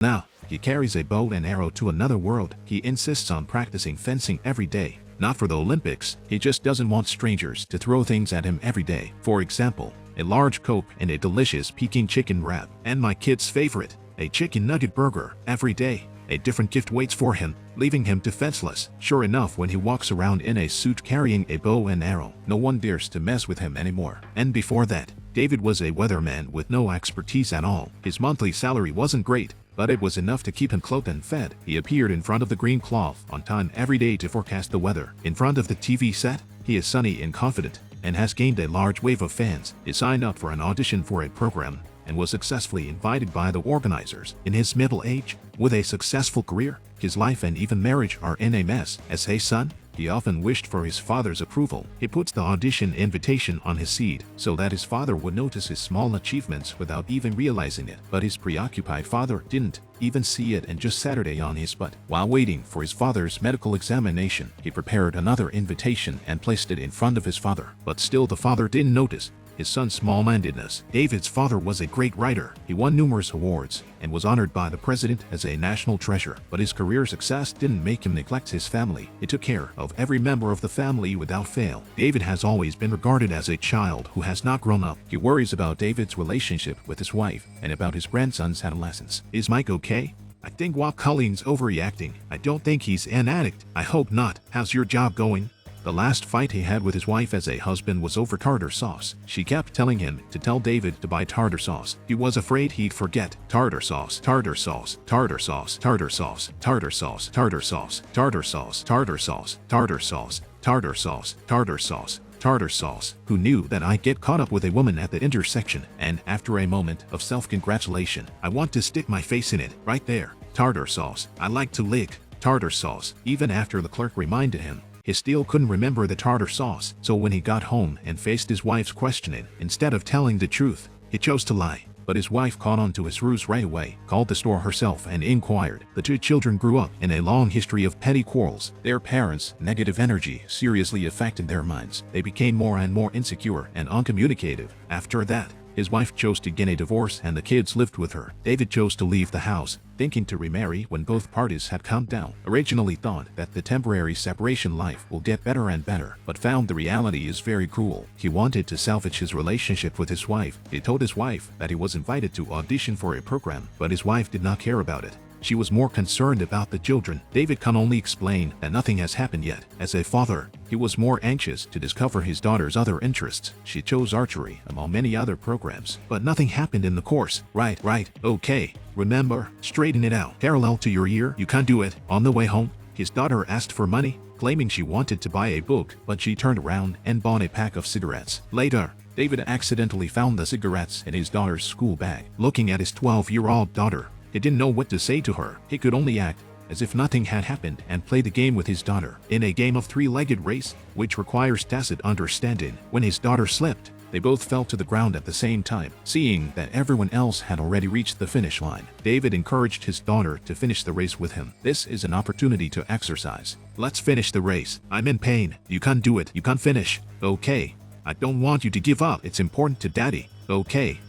Now, he carries a bow and arrow to another world. He insists on practicing fencing every day. Not for the Olympics, he just doesn't want strangers to throw things at him every day. For example, a large Coke and a delicious Peking chicken wrap. And my kid's favorite, a chicken nugget burger. Every day, a different gift waits for him, leaving him defenseless. Sure enough, when he walks around in a suit carrying a bow and arrow, no one dares to mess with him anymore. And before that, David was a weatherman with no expertise at all. His monthly salary wasn't great, but it was enough to keep him clothed and fed. He appeared in front of the green cloth on time every day to forecast the weather. In front of the TV set, he is sunny and confident, and has gained a large wave of fans. He signed up for an audition for a program, and was successfully invited by the organizers. In his middle age, with a successful career, his life and even marriage are in a mess. As a son, he often wished for his father's approval. He puts the audition invitation on his seat so that his father would notice his small achievements without even realizing it. But his preoccupied father didn't even see it, and just Saturday on his butt. While waiting for his father's medical examination, he prepared another invitation and placed it in front of his father. But still the father didn't notice his son's small-mindedness. David's father was a great writer. He won numerous awards and was honored by the president as a national treasure. But his career success didn't make him neglect his family. He took care of every member of the family without fail. David has always been regarded as a child who has not grown up. He worries about David's relationship with his wife and about his grandson's adolescence. Is Mike okay? I think Walt Culling's overreacting. I don't think he's an addict. I hope not. How's your job going? The last fight he had with his wife as a husband was over tartar sauce. She kept telling him to tell David to buy tartar sauce. He was afraid he'd forget. Tartar sauce, tartar sauce, tartar sauce, tartar sauce, tartar sauce, tartar sauce, tartar sauce, tartar sauce, tartar sauce, tartar sauce, tartar sauce, tartar sauce. Who knew that I'd get caught up with a woman at the intersection? And after a moment of self-congratulation, I want to stick my face in it. Right there. Tartar sauce. I like to lick tartar sauce. Even after the clerk reminded him, he still couldn't remember the tartar sauce. So when he got home and faced his wife's questioning, instead of telling the truth, he chose to lie. But his wife caught on to his ruse right away, called the store herself and inquired. The two children grew up in a long history of petty quarrels. Their parents' negative energy seriously affected their minds. They became more and more insecure and uncommunicative. After that, his wife chose to get a divorce and the kids lived with her. David chose to leave the house, thinking to remarry when both parties had calmed down. Originally thought that the temporary separation life will get better and better, but found the reality is very cruel. He wanted to salvage his relationship with his wife. He told his wife that he was invited to audition for a program, but his wife did not care about it. She was more concerned about the children. David can only explain that nothing has happened yet. As a father, he was more anxious to discover his daughter's other interests. She chose archery among many other programs, but nothing happened in the course. Right, okay. Remember, straighten it out. Parallel to your ear, you can't do it. On the way home, his daughter asked for money, claiming she wanted to buy a book, but she turned around and bought a pack of cigarettes. Later, David accidentally found the cigarettes in his daughter's school bag. Looking at his 12-year-old daughter, he didn't know what to say to her. He could only act as if nothing had happened and play the game with his daughter. In a game of three-legged race, which requires tacit understanding, when his daughter slipped, they both fell to the ground at the same time. Seeing that everyone else had already reached the finish line, David encouraged his daughter to finish the race with him. This is an opportunity to exercise. Let's finish the race. I'm in pain. You can't do it. You can't finish. Okay. I don't want you to give up. It's important to Daddy. Okay.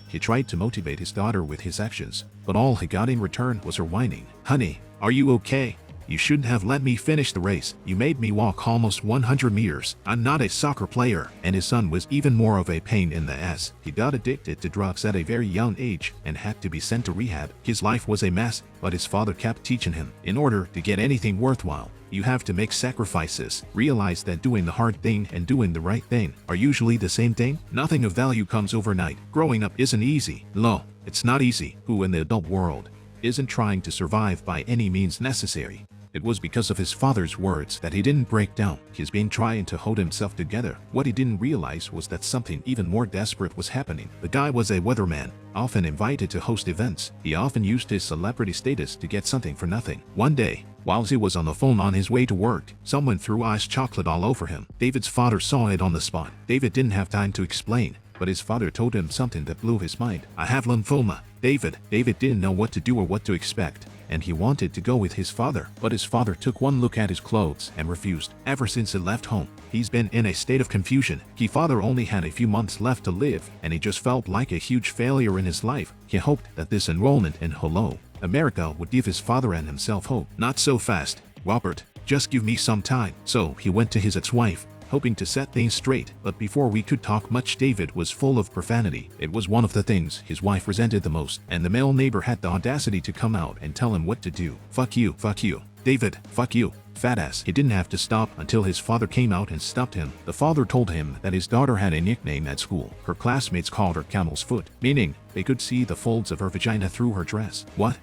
He tried to motivate his daughter with his actions, but all he got in return was her whining. Honey, are you okay? You shouldn't have let me finish the race. You made me walk almost 100 meters. I'm not a soccer player. And his son was even more of a pain in the ass. He got addicted to drugs at a very young age and had to be sent to rehab. His life was a mess, but his father kept teaching him, in order to get anything worthwhile, you have to make sacrifices. Realize that doing the hard thing and doing the right thing are usually the same thing. Nothing of value comes overnight. Growing up isn't easy. No, it's not easy. Who in the adult world isn't trying to survive by any means necessary? It was because of his father's words that he didn't break down. He's been trying to hold himself together. What he didn't realize was that something even more desperate was happening. The guy was a weatherman, often invited to host events. He often used his celebrity status to get something for nothing. One day, while he was on the phone on his way to work, someone threw iced chocolate all over him. David's father saw it on the spot. David didn't have time to explain, but his father told him something that blew his mind. I have lymphoma. David didn't know what to do or what to expect, and he wanted to go with his father, but his father took one look at his clothes and refused. Ever since he left home, he's been in a state of confusion. His father only had a few months left to live, and he just felt like a huge failure in his life. He hoped that this enrollment in Hoult America would give his father and himself hope. Not so fast, Robert. Just give me some time. So he went to his ex-wife, hoping to set things straight, but before we could talk much, David was full of profanity. It was one of the things his wife resented the most, and the male neighbor had the audacity to come out and tell him what to do. Fuck you, David, fuck you, fat ass. He didn't have to stop until his father came out and stopped him. The father told him that his daughter had a nickname at school. Her classmates called her camel's foot, meaning they could see the folds of her vagina through her dress. What?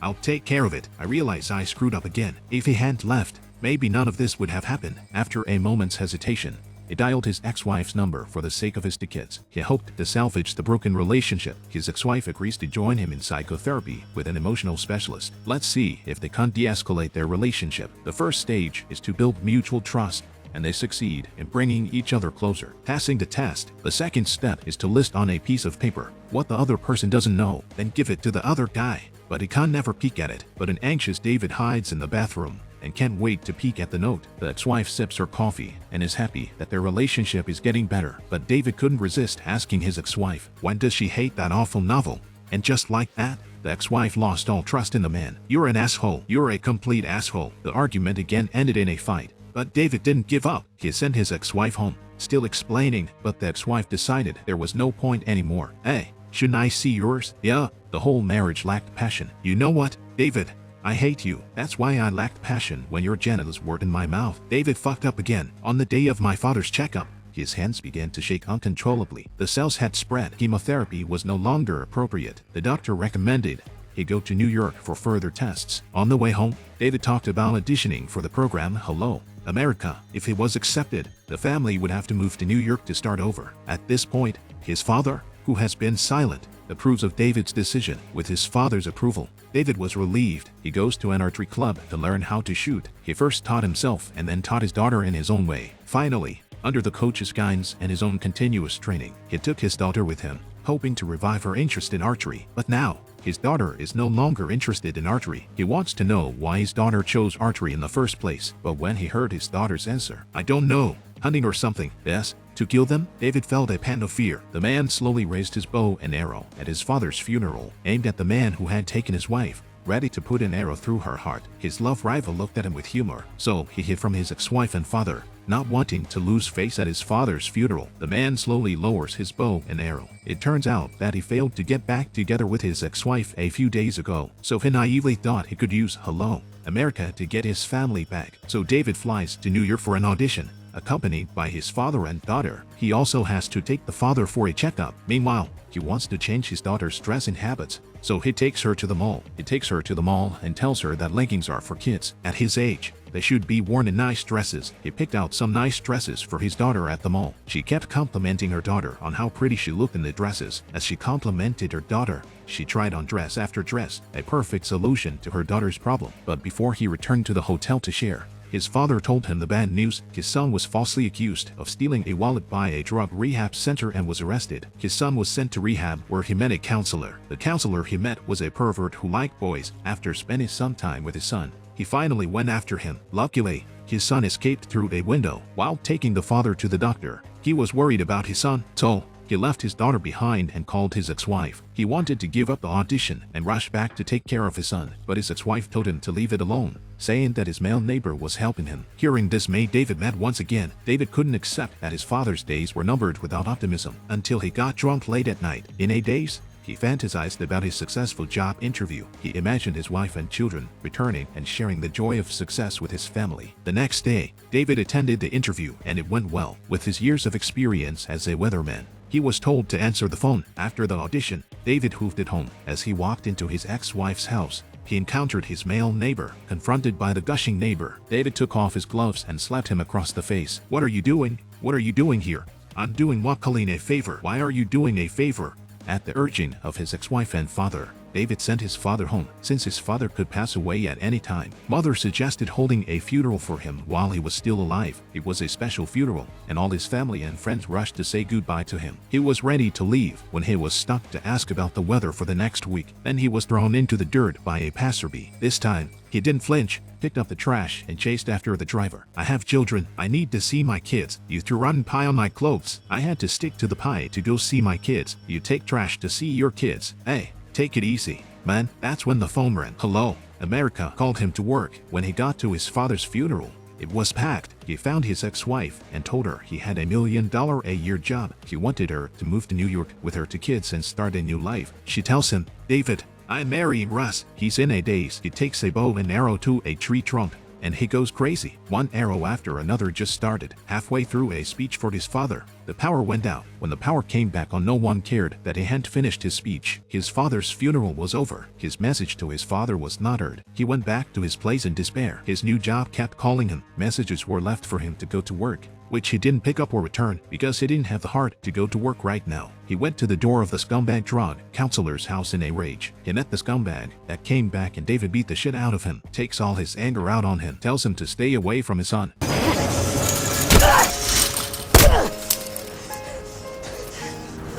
I'll take care of it. I realize I screwed up again. If he hadn't left, maybe none of this would have happened. After a moment's hesitation, he dialed his ex-wife's number for the sake of his two kids. He hoped to salvage the broken relationship. His ex-wife agrees to join him in psychotherapy with an emotional specialist. Let's see if they can't de-escalate their relationship. The first stage is to build mutual trust, and they succeed in bringing each other closer. Passing the test. The second step is to list on a piece of paper what the other person doesn't know, then give it to the other guy. But he can't never peek at it. But an anxious David hides in the bathroom and can't wait to peek at the note. The ex-wife sips her coffee and is happy that their relationship is getting better. But David couldn't resist asking his ex-wife, when does she hate that awful novel? And just like that, the ex-wife lost all trust in the man. You're an asshole. You're a complete asshole. The argument again ended in a fight. But David didn't give up. He sent his ex-wife home, still explaining, but the ex-wife decided there was no point anymore. Hey, shouldn't I see yours? Yeah, the whole marriage lacked passion. You know what, David? I hate you. That's why I lacked passion when your genitals were in my mouth. David fucked up again. On the day of my father's checkup, his hands began to shake uncontrollably. The cells had spread. Chemotherapy was no longer appropriate. The doctor recommended he go to New York for further tests. On the way home, David talked about auditioning for the program Hello, America. If he was accepted, the family would have to move to New York to start over. At this point, his father, who has been silent, approves of David's decision. With his father's approval, David was relieved. He goes to an archery club to learn how to shoot. He first taught himself and then taught his daughter in his own way. Finally, under the coach's guidance and his own continuous training, he took his daughter with him, hoping to revive her interest in archery. But now, his daughter is no longer interested in archery. He wants to know why his daughter chose archery in the first place. But when he heard his daughter's answer, I don't know, hunting or something. Yes, to kill them? David felt a pang of fear. The man slowly raised his bow and arrow at his father's funeral, aimed at the man who had taken his wife, ready to put an arrow through her heart. His love rival looked at him with humor, so he hid from his ex-wife and father, not wanting to lose face at his father's funeral. The man slowly lowers his bow and arrow. It turns out that he failed to get back together with his ex-wife a few days ago, so he naively thought he could use Hello, America to get his family back. So David flies to New York for an audition, accompanied by his father and daughter. He also has to take the father for a checkup. Meanwhile, he wants to change his daughter's dressing habits, so he takes her to the mall. He takes her to the mall and tells her that leggings are for kids. At his age, they should be worn in nice dresses. He picked out some nice dresses for his daughter at the mall. She kept complimenting her daughter on how pretty she looked in the dresses. As she complimented her daughter, she tried on dress after dress, a perfect solution to her daughter's problem. But before he returned to the hotel to share, his father told him the bad news. His son was falsely accused of stealing a wallet by a drug rehab center and was arrested. His son was sent to rehab where he met a counselor. The counselor he met was a pervert who liked boys. After spending some time with his son, he finally went after him. Luckily, his son escaped through a window. While taking the father to the doctor, he was worried about his son, so he left his daughter behind and called his ex-wife. He wanted to give up the audition and rush back to take care of his son, but his ex-wife told him to leave it alone, saying that his male neighbor was helping him. Hearing this made David mad once again. David couldn't accept that his father's days were numbered without optimism until he got drunk late at night. In a daze, he fantasized about his successful job interview. He imagined his wife and children returning and sharing the joy of success with his family. The next day, David attended the interview and it went well. With his years of experience as a weatherman, he was told to answer the phone. After the audition, David hoofed it home. As he walked into his ex-wife's house, he encountered his male neighbor. Confronted by the gushing neighbor, David took off his gloves and slapped him across the face. What are you doing? What are you doing here? I'm doing what, Colleen, a favor. Why are you doing a favor? At the urging of his ex-wife and father, David sent his father home. Since his father could pass away at any time, Mother suggested holding a funeral for him while he was still alive. It was a special funeral, and all his family and friends rushed to say goodbye to him. He was ready to leave when he was stopped to ask about the weather for the next week. Then he was thrown into the dirt by a passerby. This time, he didn't flinch, picked up the trash, and chased after the driver. I have children. I need to see my kids. You threw rotten pie on my clothes. I had to stick to the pie to go see my kids. You take trash to see your kids. Hey, Take it easy, man." That's when the phone rang. "Hello, America," called him to work. When he got to his father's funeral, it was packed. He found his ex-wife and told her he had $1 million a year job. He wanted her to move to New York with her 2 kids and start a new life. She tells him, "David, I'm marrying Russ." He's in a daze. He takes a bow and arrow to a tree trunk, and he goes crazy. One arrow after another just started. Halfway through a speech for his father, the power went out. When the power came back on, no one cared that he hadn't finished his speech. His father's funeral was over. His message to his father was not heard. He went back to his place in despair. His new job kept calling him. Messages were left for him to go to work, which he didn't pick up or return because he didn't have the heart to go to work right now. He went to the door of the scumbag drug counselor's house in a rage. He met the scumbag that came back, and David beat the shit out of him, takes all his anger out on him, tells him to stay away from his son.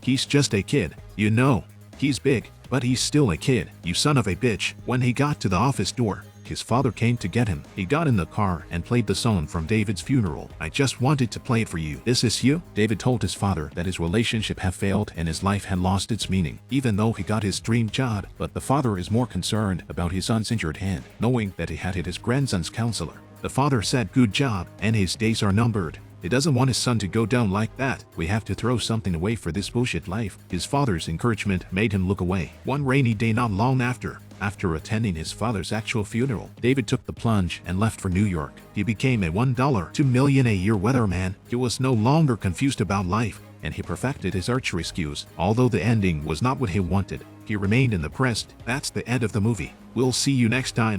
He's just a kid, you know. He's big, but he's still a kid, you son of a bitch. When he got to the office door, his father came to get him. He got in the car and played the song from David's funeral. "I just wanted to play it for you. This is you." David told his father that his relationship had failed and his life had lost its meaning, even though he got his dream job. But the father is more concerned about his son's injured hand, knowing that he had hit his grandson's counselor. The father said, "Good job, and his days are numbered." He doesn't want his son to go down like that. "We have to throw something away for this bullshit life." His father's encouragement made him look away. One rainy day not long after attending his father's actual funeral, David took the plunge and left for New York. He became a $1.2 million a year weatherman. He was no longer confused about life, and he perfected his archery skills. Although the ending was not what he wanted, he remained in the press. That's the end of the movie. We'll see you next time.